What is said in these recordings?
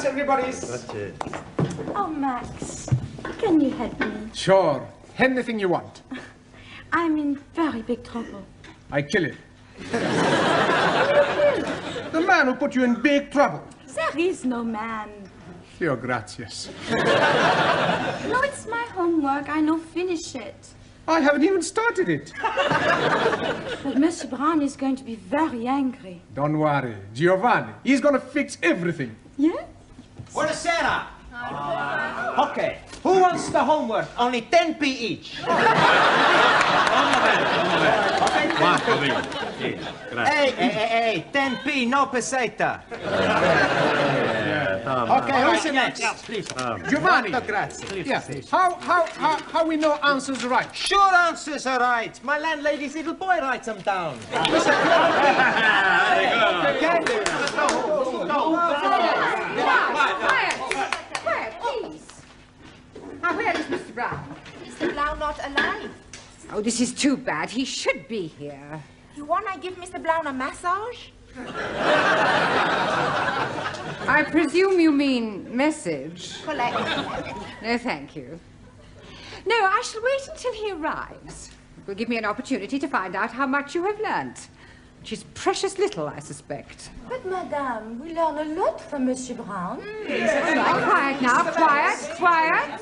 Buenas, everybody. Oh, Max, can you help me? Sure. Anything you want. I'm in very big trouble. I kill him. The man who put you in big trouble. There is no man. Your gracias. No, it's my homework. I know finish it. I haven't even started it. But Monsieur Brown is going to be very angry. Don't worry. Giovanni, he's going to fix everything. Yeah? Buonasera. Okay. Who wants the homework? Only 10p each. Hey, 10p, no peseta. Okay, who's the next? Please. Giovanni. Grazie. Yes. How we know answers right? Sure answers are right. My landlady's little boy writes them down. Quiet, please. Now, where is Mr. Brown? Mr. Brown not alive. Oh, this is too bad. He should be here. You wanna give Mr. Brown a massage? I presume you mean message. Collect. No, thank you. No, I shall wait until he arrives. It will give me an opportunity to find out how much you have learnt. Which is precious little, I suspect. But, Madame, we learn a lot from Monsieur Brown. Quiet now, quiet.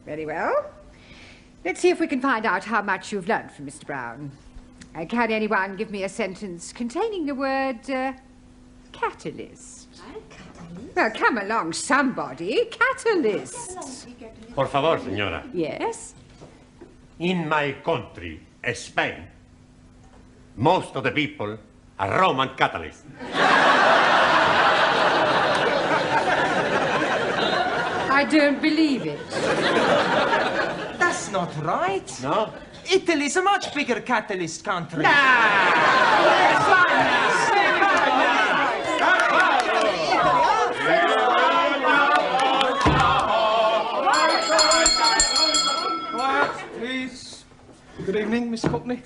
Very well. Let's see if we can find out how much you've learnt from Mr. Brown. Can anyone give me a sentence containing the word catalyst? Catalyst? Well, come along, somebody. Catalyst. Por favor, señora. Yes? In my country, Spain, most of the people are Roman Catholics. I don't believe it. That's not right. No? Italy's a much bigger catalyst country. Please. Good evening, Miss Courtney.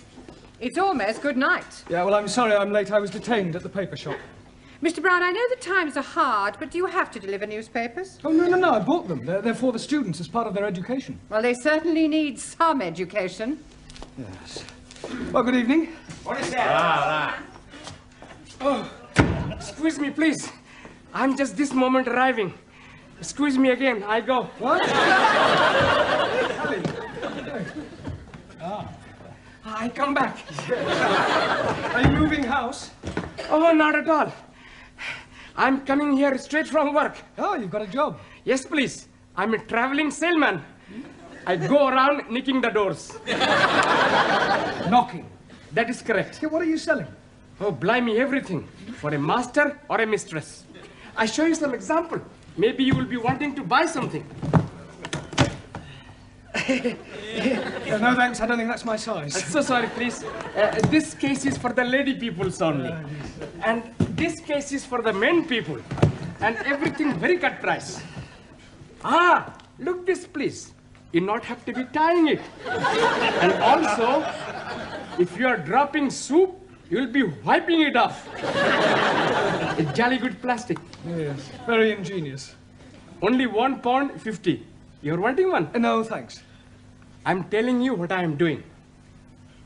It's almost good night. Yeah, well, I'm sorry I'm late. I was detained at the paper shop. Mr. Brown, I know the times are hard, but do you have to deliver newspapers? Oh, no, I bought them. They're for the students as part of their education. Well, they certainly need some education. Yes. Well, good evening. What is that? Oh, excuse me, please. I'm just this moment arriving. Excuse me again, I go. What? I come back. Are you moving house? Oh, not at all. I'm coming here straight from work. Oh, you've got a job. Yes, please. I'm a traveling salesman. I go around knocking the doors. Knocking? That is correct. Yeah, what are you selling? Oh, blimey, everything. For a master or a mistress. I show you some example. Maybe you will be wanting to buy something. No, thanks. I don't think that's my size. So sorry, please. This case is for the lady peoples only. And this case is for the men people. And everything very cut price. Ah, look this, please. You not have to be tying it. And also, if you are dropping soup, you'll be wiping it off. It's jolly good plastic. Yes, very ingenious. Only £1.50. You're wanting one? No, thanks. I'm telling you what I am doing.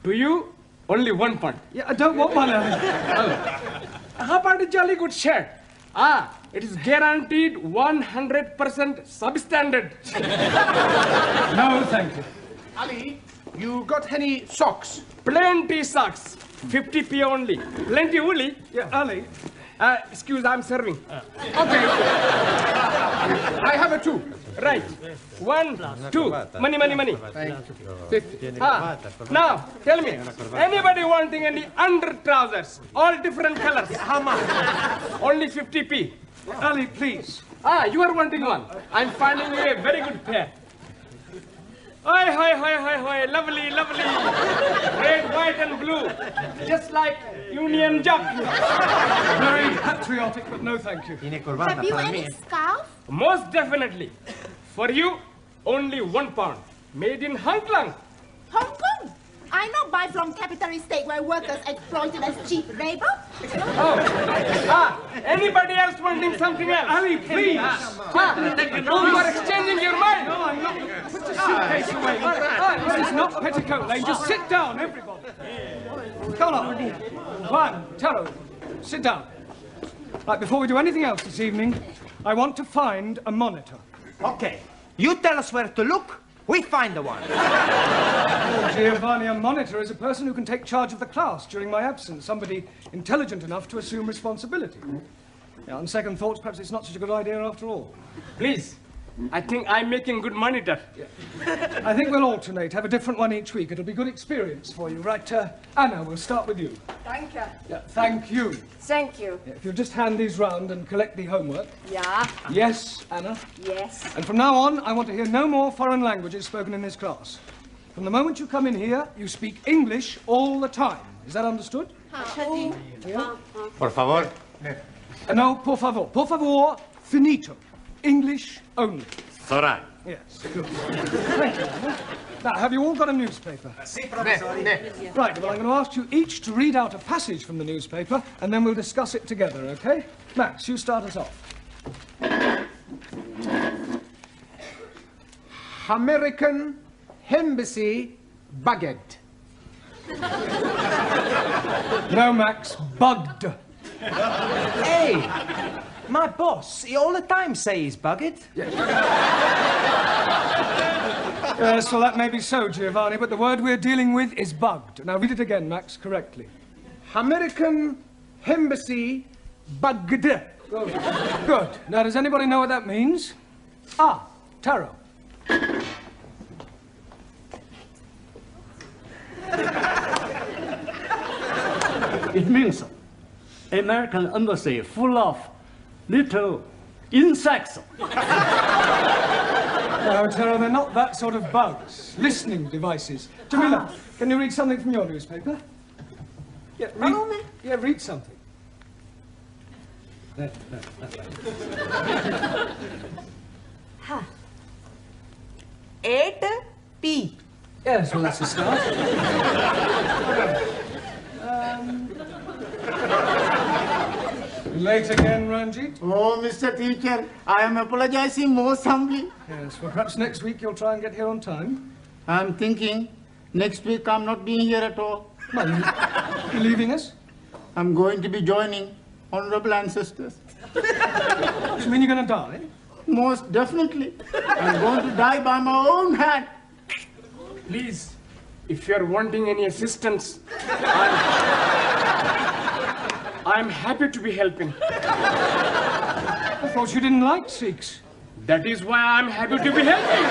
To you, only £1. Yeah, I don't want one. How about a jolly good shirt? Ah, it is guaranteed 100% substandard. No, thank you. Ali, you got any socks? Plenty socks. 50p only. Plenty woolly. Yeah, Ali. Excuse, I'm serving. Okay. I have a 2. Right. 1, 2. Money. 50. Now, tell me, anybody wanting any under trousers? All different colors. How much? Only 50p. Ali, please. Ah, you are wanting one. I'm finding you a very good pair. Hi, lovely. Red, white and blue. Just like Union Jack. Very patriotic, but no thank you. Have you any scarf? Most definitely. For you, only £1. Made in Hong Kong. Hong Kong? I not buy from capitalist state where workers exploited as cheap labor. Anybody else wanting something else? Ali, please. You are exchanging your mind. No, I'm not. Put your suitcase away. This is not Petticoat Lane. Just sit down, everybody. Come on. Juan, Taro, sit down. Right, before we do anything else this evening, I want to find a monitor. Okay. You tell us where to look, we find the one. Oh, Giovanni, a monitor is a person who can take charge of the class during my absence, somebody intelligent enough to assume responsibility. Yeah, on second thoughts, perhaps it's not such a good idea after all. Please, I think I'm making good monitor. I think we'll alternate, have a different one each week. It'll be good experience for you. Right, Anna, we'll start with you. Thank you. Yeah, thank you. Thank you. Yeah, if you'll just hand these round and collect the homework. Yeah. Yes, Anna. Yes. And from now on, I want to hear no more foreign languages spoken in this class. From the moment you come in here, you speak English all the time. Is that understood? Por favor. No, por favor. Por favor, finito. English only. It's all right. Yes, good. Thank you. Now, have you all got a newspaper? Right, well, I'm going to ask you each to read out a passage from the newspaper, and then we'll discuss it together, okay? Max, you start us off. American Embassy bugged. No, Max, bugged. Hey, my boss, he all the time say he's bugged. Yes, well, that may be so, Giovanni, but the word we're dealing with is bugged. Now, read it again, Max, correctly. American Embassy bugged. Good. Now, does anybody know what that means? Ah, Taro. It means American embassy full of little insects. No, Taro, they're not that sort of bugs. Listening devices. Jamila, can you read something from your newspaper? Yeah, read something. There. Huh. 8P. Yes, well, that's a start. Late again, Ranjit? Oh, Mr. Teacher, I am apologizing most humbly. Yes, well, perhaps next week you'll try and get here on time. I'm thinking next week I'm not being here at all. Well, you're leaving us? I'm going to be joining honorable ancestors. Do you mean you're going to die? Most definitely. I'm going to die by my own hand. Please, if you're wanting any assistance, I'm happy to be helping. I thought you didn't like Sikhs. That is why I'm happy to be helping.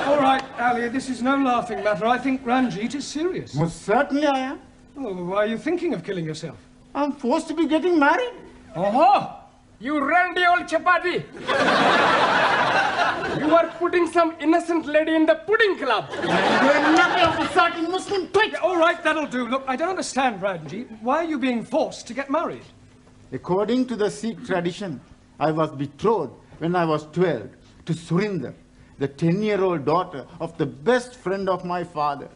All right, Ali, this is no laughing matter. I think Ranjit is serious. Most certainly I am. Oh, why are you thinking of killing yourself? I'm forced to be getting married. Oh, you randy old chapati. You are putting some innocent lady in the pudding club. You're nothing of the sort in Muslim twitch. All right, that'll do. Look, I don't understand, Ranjit. Why are you being forced to get married? According to the Sikh tradition, I was betrothed when I was 12 to Surinder, the 10-year-old daughter of the best friend of my father.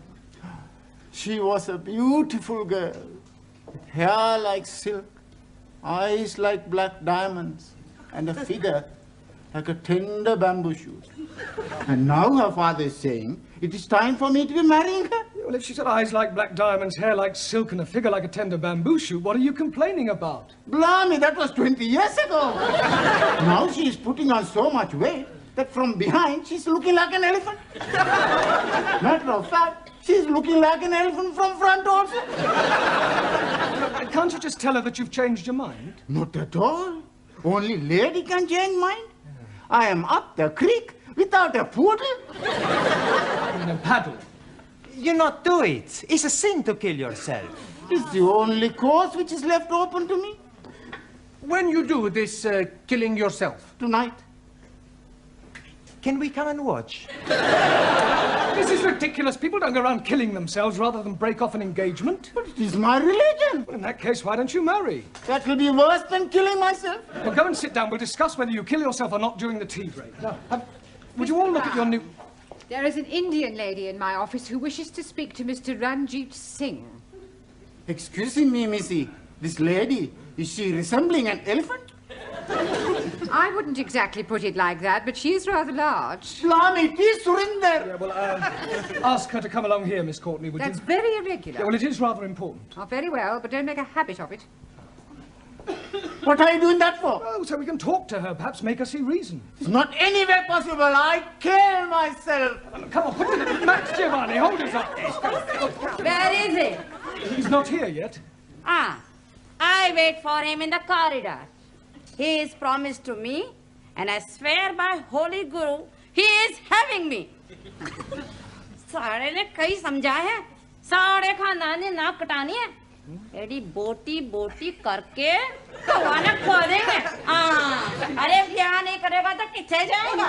She was a beautiful girl, with hair like silk, eyes like black diamonds, and a figure like a tender bamboo shoot. And now her father is saying, it is time for me to be marrying her. Well, if she's got eyes like black diamonds, hair like silk, and a figure like a tender bamboo shoot, what are you complaining about? Blimey, that was 20 years ago. Now she is putting on so much weight that from behind she's looking like an elephant. Matter of fact, she's looking like an elephant from front also. Can't you just tell her that you've changed your mind? Not at all. Only lady can change mind. I am up the creek without a poodle. In a paddle. You not do it. It's a sin to kill yourself. It's the only course which is left open to me. When you do this killing yourself? Tonight. Can we come and watch? This is ridiculous. People don't go around killing themselves rather than break off an engagement. But it is my religion. Well, in that case, why don't you marry? That will be worse than killing myself. Well, go and sit down. We'll discuss whether you kill yourself or not during the tea break. Now, would you all look at your new... There is an Indian lady in my office who wishes to speak to Mr. Ranjit Singh. Excuse me, Missy. This lady, is she resembling an elephant? I wouldn't exactly put it like that, but she is rather large. Blimey, it is Surinder. Yeah, well, ask her to come along here, Miss Courtney, would That's you? very irregular. Yeah, well, it is rather important. Oh, very well, but don't make a habit of it. What are you doing that for? Oh, so we can talk to her, perhaps make her see reason. It's not anywhere possible. I kill myself. Come on, put it. Max Giovanni, hold his up. Where is he? He's not here yet. Ah, I wait for him in the corridor. He is promised to me, and I swear by Holy Guru, he is having me. सारे ने कई समझा है, सारे खानदान ने नाक कटानी है, एडी बोटी बोटी करके कवाना खोदेंगे। अरे क्या नहीं करेगा तो किथे जाएगा?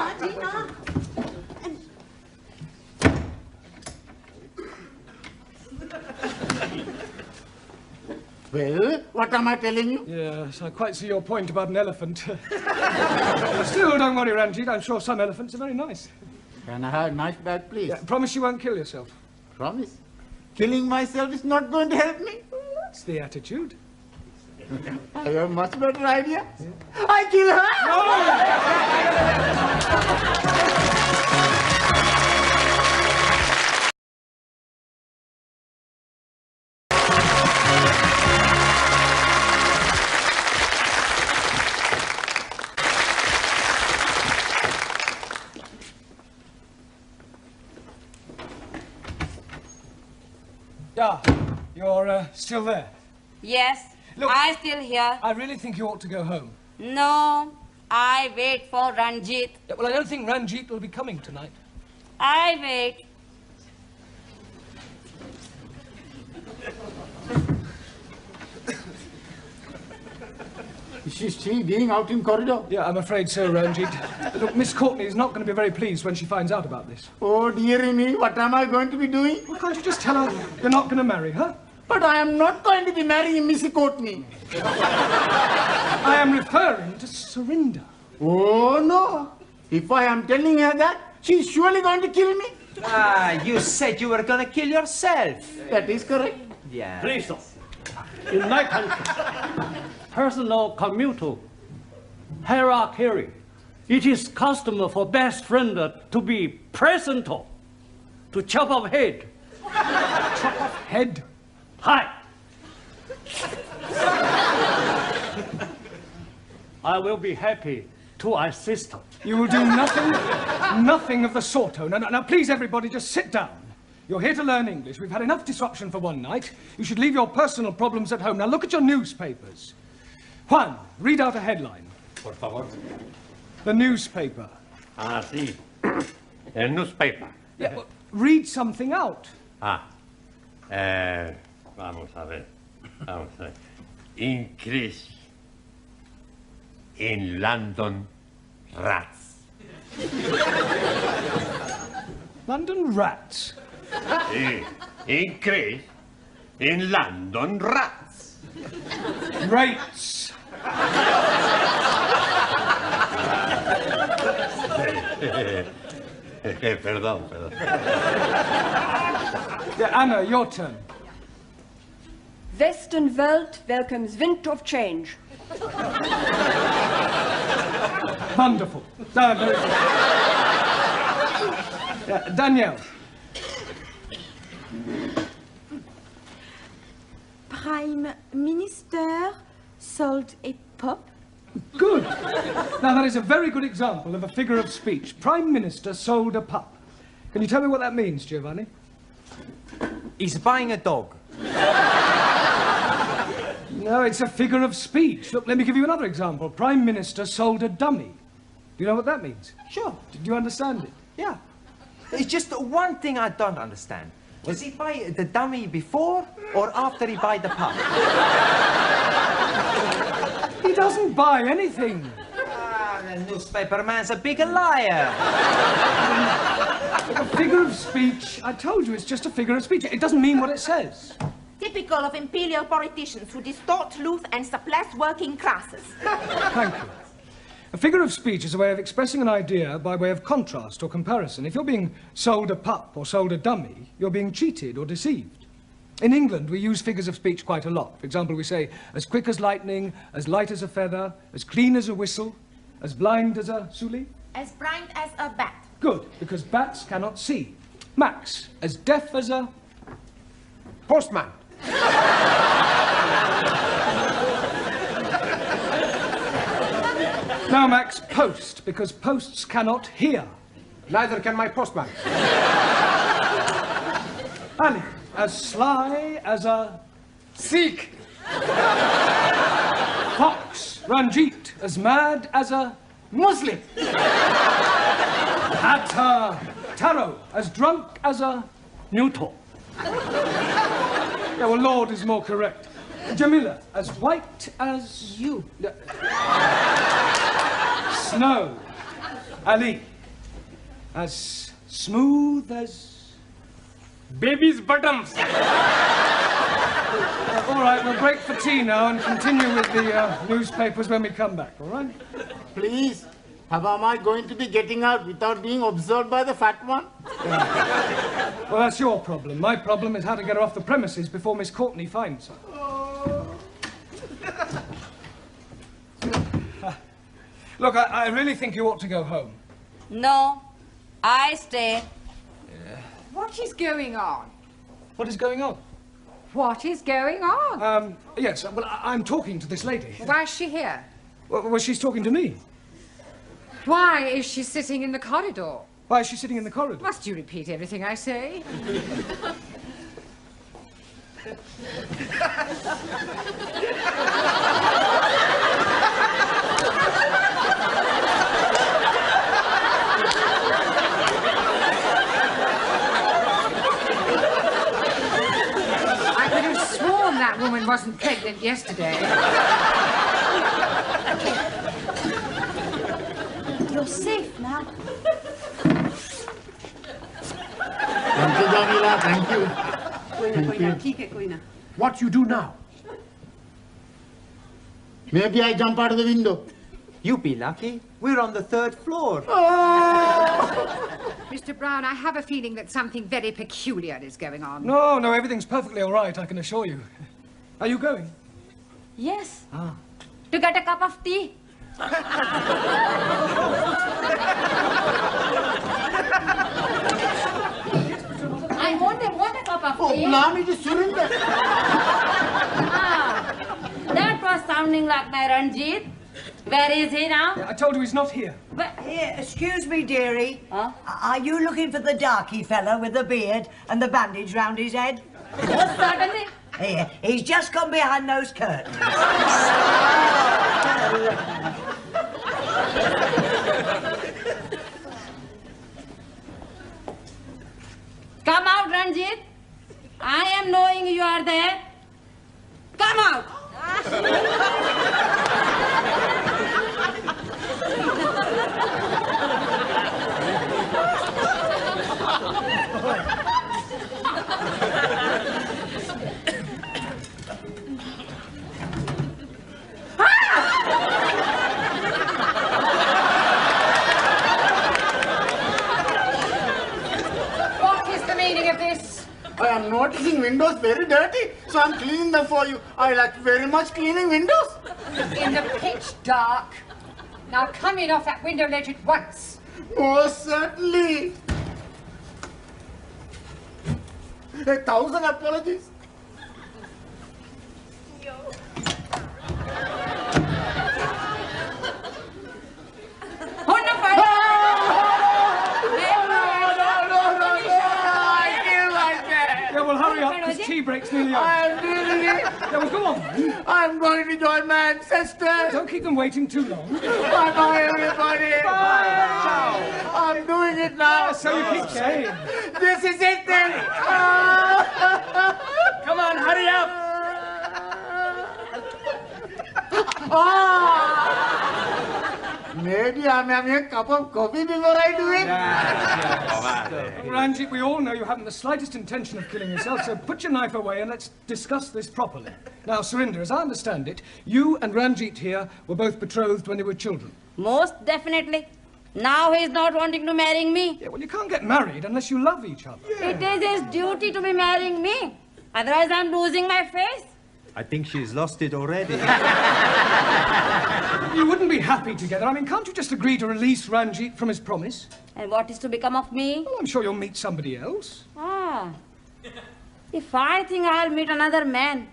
Well, what am I telling you? Yes, I quite see your point about an elephant. Still, don't worry, Ranjit. I'm sure some elephants are very nice. Can I have a knife back, please? Yeah, promise you won't kill yourself. Promise. Killing myself is not going to help me. That's the attitude. I have a much better idea. Yeah. I kill her! Ah, you're still there? Yes, Look, I still here. I really think you ought to go home. No, I wait for Ranjit. Yeah, well, I don't think Ranjit will be coming tonight. I wait. Is she being out in corridor? Yeah, I'm afraid so, Ranjit. Look, Miss Courtney is not going to be very pleased when she finds out about this. Oh, dearie me, what am I going to be doing? Well, can't you just tell her you're not going to marry her? But I am not going to be marrying Missy Courtney. I am referring to Surinder. Oh, no. If I am telling her that, she's surely going to kill me. Ah, you said you were going to kill yourself. That is correct. Yeah. Please, sir. In my country, personal commutal hierarchy, it is custom for best friend to be present to chop off head. Chop off head? Hi. I will be happy to assist. You will do nothing of the sort. Oh, now, please, everybody, just sit down. You're here to learn English. We've had enough disruption for one night. You should leave your personal problems at home. Now, look at your newspapers. Juan, read out a headline. Por favor. The newspaper. Ah, sí. El newspaper. Yeah, well, read something out. Vamos a ver. Increase in London rats. London rats? Sí. Increase in London rats. Rates. Perdón. Yeah, Anna, your turn. Western World welcomes wind of change. Wonderful. Very good. Danielle. Prime Minister sold a pup. Good. Now, that is a very good example of a figure of speech. Prime Minister sold a pup. Can you tell me what that means, Giovanni? He's buying a dog. No, it's a figure of speech. Look, let me give you another example. Prime Minister sold a dummy. Do you know what that means? Sure. Do you understand it? Yeah. It's just one thing I don't understand. Does he buy the dummy before or after he buy the pup? He doesn't buy anything. The newspaper man's a big liar. A figure of speech. I told you, it's just a figure of speech. It doesn't mean what it says. Typical of imperial politicians who distort truth and suppress working classes. Thank you. A figure of speech is a way of expressing an idea by way of contrast or comparison. If you're being sold a pup or sold a dummy, you're being cheated or deceived. In England, we use figures of speech quite a lot. For example, we say, as quick as lightning, as light as a feather, as clean as a whistle, as blind as a suli. As blind as a bat. Good, because bats cannot see. Max, as deaf as a... postman. Now, Max, post, because posts cannot hear. Neither can my postman. Ali, as sly as a... Sikh. Fox, Ranjit, as mad as a... Muslim. Atta, Taro, as drunk as a... Neutral. Yeah, well, Lord is more correct. Jamila, as white as... You. Snow. Ali, as smooth as... Baby's bottoms. All right, we'll break for tea now and continue with the newspapers when we come back, all right? Please, how am I going to be getting out without being observed by the fat one? Well, that's your problem. My problem is how to get her off the premises before Miss Courtney finds her. Look, I really think you ought to go home. No, I stay. What is going on? What is going on? What is going on? Yes, well, I'm talking to this lady. Why is she here? Well, she's talking to me. Why is she sitting in the corridor? Why is she sitting in the corridor? Must you repeat everything I say? I could have sworn that woman wasn't pregnant yesterday. You're safe now. Thank you, Jamila, thank you. What you do now? Maybe I jump out of the window. You be lucky. We're on the 3rd floor. Mr. Brown, I have a feeling that something very peculiar is going on. No, everything's perfectly all right, I can assure you. Are you going? Yes. To get a cup of tea. I want a cup of tea. Allow me to surrender. That was sounding like my Ranjit. Where is he now? I told you he's not here. Here, excuse me, dearie. Huh? Are you looking for the darky fella with the beard and the bandage round his head? Yes, certainly. Here, he's just gone behind those curtains. Come out, Ranjit. I am knowing you are there. Come out. What is the meaning of this? I am noticing windows very dirty, so I'm cleaning them for you. I like very much cleaning windows. In the pitch dark. Now come in off that window ledge at once. Most certainly. 1,000 apologies. Yeah, well, hurry up, because tea break's nearly over. I'm doing it. Yeah, well, go on. I'm going to join my ancestors. Don't keep them waiting too long. Bye-bye, everybody. Bye. I'm doing it now. So you keep saying. This is it then. Come on, hurry up. Maybe I'm having a cup of coffee before I do it. Ranjit, we all know you haven't the slightest intention of killing yourself, so put your knife away and let's discuss this properly. Now, Surinder, as I understand it, you and Ranjit here were both betrothed when you were children. Most definitely. Now he's not wanting to marry me. Yeah, well, you can't get married unless you love each other. It is his duty to be marrying me. Otherwise, I'm losing my face. I think she's lost it already. You wouldn't be happy together. I mean, can't you just agree to release Ranjit from his promise? And what is to become of me? Well, I'm sure you'll meet somebody else. Ah. If I think I'll meet another man,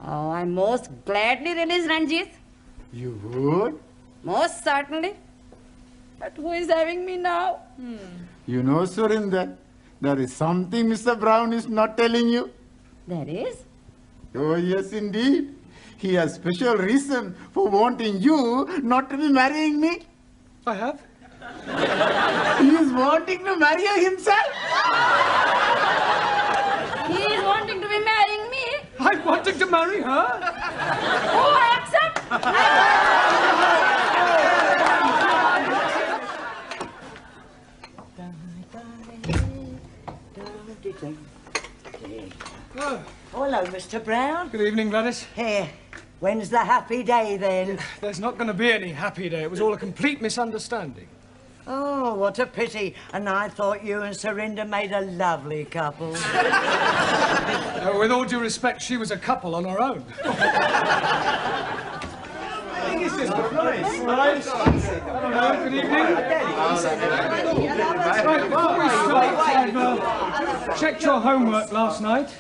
oh, I most gladly release Ranjit. You would? Most certainly. But who is having me now? You know, Surinder, there is something Mr. Brown is not telling you. There is? Oh, yes, indeed. He has special reason for wanting you not to be marrying me. I have. He is wanting to marry you himself. He is wanting to be marrying me. I'm wanting to marry her. Oh, I accept. Oh, hello, Mr. Brown. Good evening, Gladys. Here. When's the happy day, then? There's not going to be any happy day. It was all a complete misunderstanding. Oh, what a pity. And I thought you and Surinder made a lovely couple. With all due respect, she was a couple on her own. I think it's just nice. Hello, good evening. Right, before we start, I've checked your homework last night.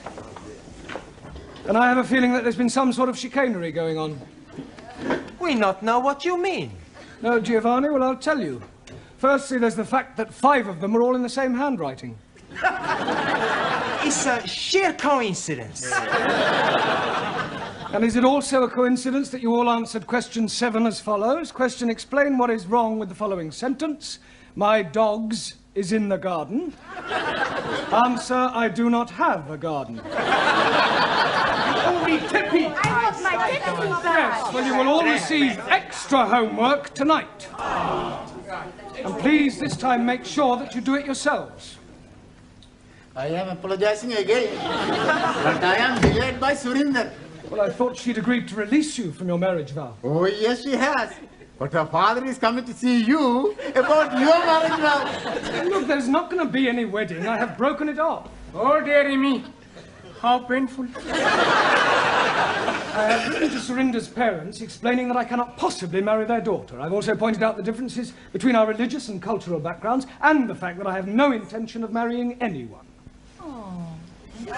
And I have a feeling that there's been some sort of chicanery going on. We not know what you mean. No, Giovanni, well, I'll tell you. Firstly, there's the fact that 5 of them are all in the same handwriting. It's a sheer coincidence. And is it also a coincidence that you all answered question 7 as follows? Question: explain what is wrong with the following sentence. My dogs is in the garden. Answer: I do not have a garden. Only tippy. I want my tippy back. Yes, well, you will all receive extra homework tonight. And please, this time, make sure that you do it yourselves. I am apologizing again, but I am delayed by Surinder. Well, I thought she'd agreed to release you from your marriage vow. Oh, yes, she has. But her father is coming to see you about your marriage vow. Look, there's not going to be any wedding. I have broken it off. Oh, dearie me. How painful. I have written to Surinder's parents explaining that I cannot possibly marry their daughter. I've also pointed out the differences between our religious and cultural backgrounds and the fact that I have no intention of marrying anyone. You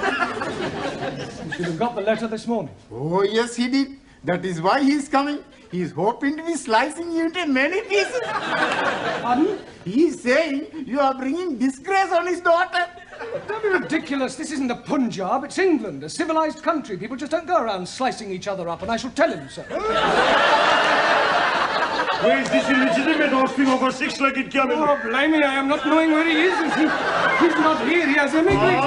should have got the letter this morning. Oh, yes, he did. That is why he is coming. He is hoping to be slicing you into many pieces. Pardon? He is saying you are bringing disgrace on his daughter. Don't be ridiculous. This isn't the Punjab, it's England, a civilized country. People just don't go around slicing each other up, and I shall tell him so. Where is this illegitimate offspring of a 6-legged camel? Oh, blimey, I am not knowing where he is. He's not here. He has emigrated.